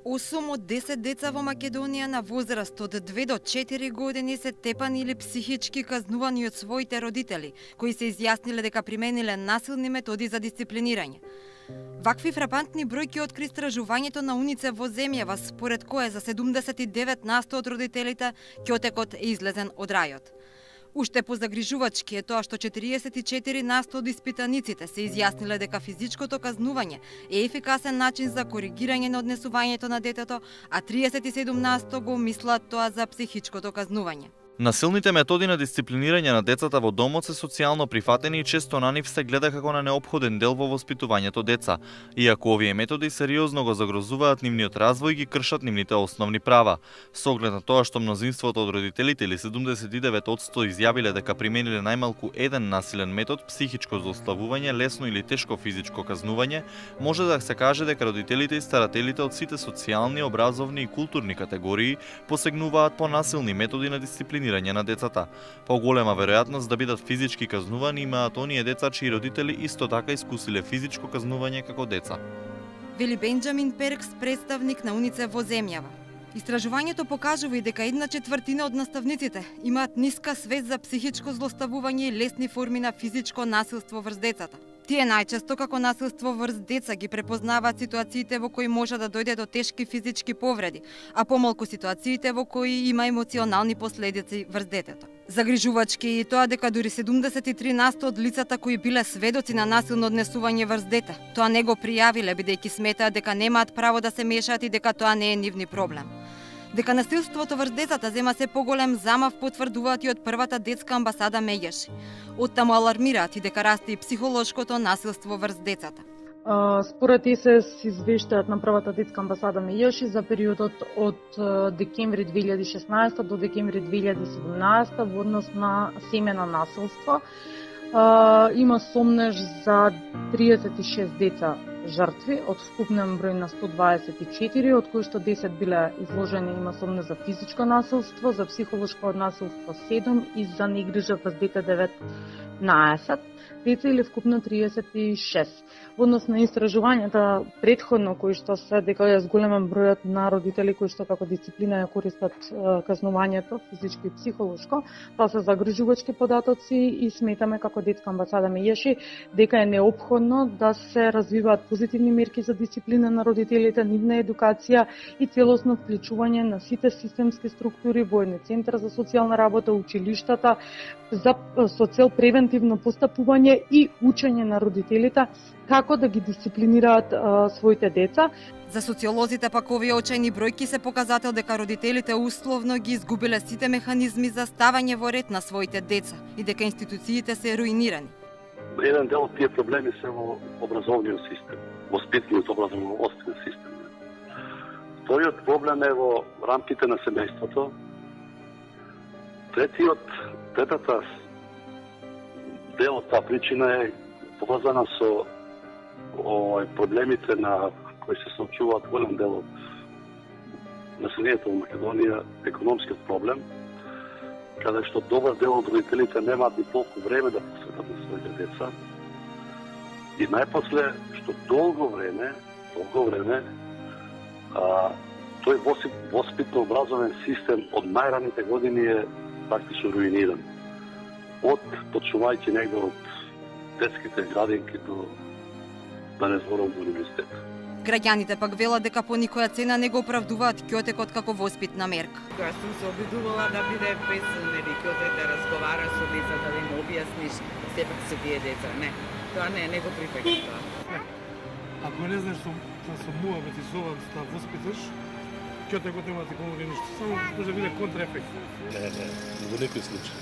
8 од 10 деца во Македонија на возраст од 2 до 4 години се тепани или психички казнувани од своите родители, кои се изјасниле дека примениле насилни методи за дисциплинирање. Вакви фрапантни бројки откри истражувањето на УНИЦЕФ во земјава, според кое за 79% од родителите ќотекот е излезен од рајот. Уште позагрижувачки е тоа што 44% од испитаниците се изјасниле дека физичкото казнување е ефикасен начин за коригирање на однесувањето на детето, а 37% го мислат тоа за психичкото казнување. Насилните методи на дисциплинирање на децата во домот се социјално прифатени и често на нив се гледа како на неопходен дел во воспитувањето деца, иако овие методи сериозно го загрозуваат нивниот развој и ги кршат нивните основни права. Со оглед на тоа што мнозинството од родителите или 79% изјавиле дека примениле најмалку еден насилен метод, психичко злоставување, лесно или тешко физичко казнување, може да се каже дека родителите и старателите од сите социјални, образовни и културни категории посегнуваат по насилни методи на дисциплинирање на децата. Поголема веројатност да бидат физички казнувани имаат оние деца чии родители исто така искусиле физичко казнување како деца. Вели Бенџамин Перкс, представник на УНИЦЕФ во земјава. Истражувањето покажува и дека 1/4 од наставниците имаат ниска свест за психичко злоставување и лесни форми на физичко насилство врз децата. Тие најчесто како насилство врз деца ги препознаваат ситуациите во кои може да дојде до тешки физички повреди, а помалку ситуациите во кои има емоционални последици врз детето. Загрижувачки е и тоа дека дури 73% од лицата кои биле сведоци на насилно однесување врз дете, тоа не го пријавиле бидејќи сметаат дека немаат право да се мешаат и дека тоа не е нивни проблем. Дека насилството врз децата зема се поголем замав потврдуваат и од првата детска амбасада Меѓаши. Оттаму алармираат и дека расте и психолошкото насилство врз децата. Според ЕСС извештајот на првата детска амбасада Меѓаши за периодот од декември 2016 до декември 2017 во однос на семена насилство има сомнеж за 36 деца жртви од вкупен број на 124, од кои што 10 биле изложени има сомнеж за физичко насилство, за психолошко насилство 7 и за негрижа врз дете 19 деца или вкупно 36. Во однос на истражувањата претходно кои што се дека е зголемен бројот на родители кои што како дисциплина ја користат казнувањето физичко и психолошко, тоа се загрижувачки податоци и сметаме како детска амбасада Меѓаши дека е неопходно да се развиваат позитивни мерки за дисциплина на родителите, нивна едукација и целосно вклучување на сите системски структури, воени центар за социјална работа, училиштата со цел превентивно постапување и учење на родителите како да ги дисциплинираат своите деца. За социолозите пак овие очајни бројки се показател дека родителите условно ги изгубиле сите механизми за ставање во ред на своите деца и дека институциите се руинирани. Еден дел од тие проблеми се во образовниот систем, во спитниот образовен систем. Вториот проблем е во рамките на семејството. Третата дел од таа причина е поврзана со проблемите на кои се соочуваат голем дел од населението во Македонија, економскиот проблем, каде што добар дел од родителите немаат ни толку време да посветат на своите деца. И најпосле, што долго време, тој воспитно-образовен систем од најраните години е практично руиниран. Почнувајќи негде од детските градинки да не зборам до универзитет. Граѓаните пак велат дека по никоја цена не го оправдуваат ќотекот како воспитна мерка. Јас сум се обидувала да биде без ќотек да разговара со деца, да им објасниш сепак се тие деца. Не, тоа не го прифаќам тоа. Ако не знаеш да се муавет и совам да воспиташ, ќотекот нема да помогне ништо, само може да биде контраефект. Не, во некој случај.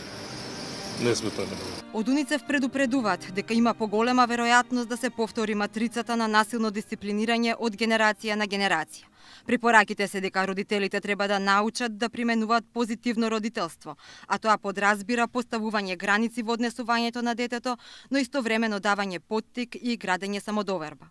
Не сме тоа. Од УНИЦЕФ предупредуваат дека има поголема веројатност да се повтори матрицата на насилно дисциплинирање од генерација на генерација. Препораките се дека родителите треба да научат да применуваат позитивно родителство, а тоа подразбира поставување граници во однесувањето на детето, но истовремено давање поттик и градење самодоверба.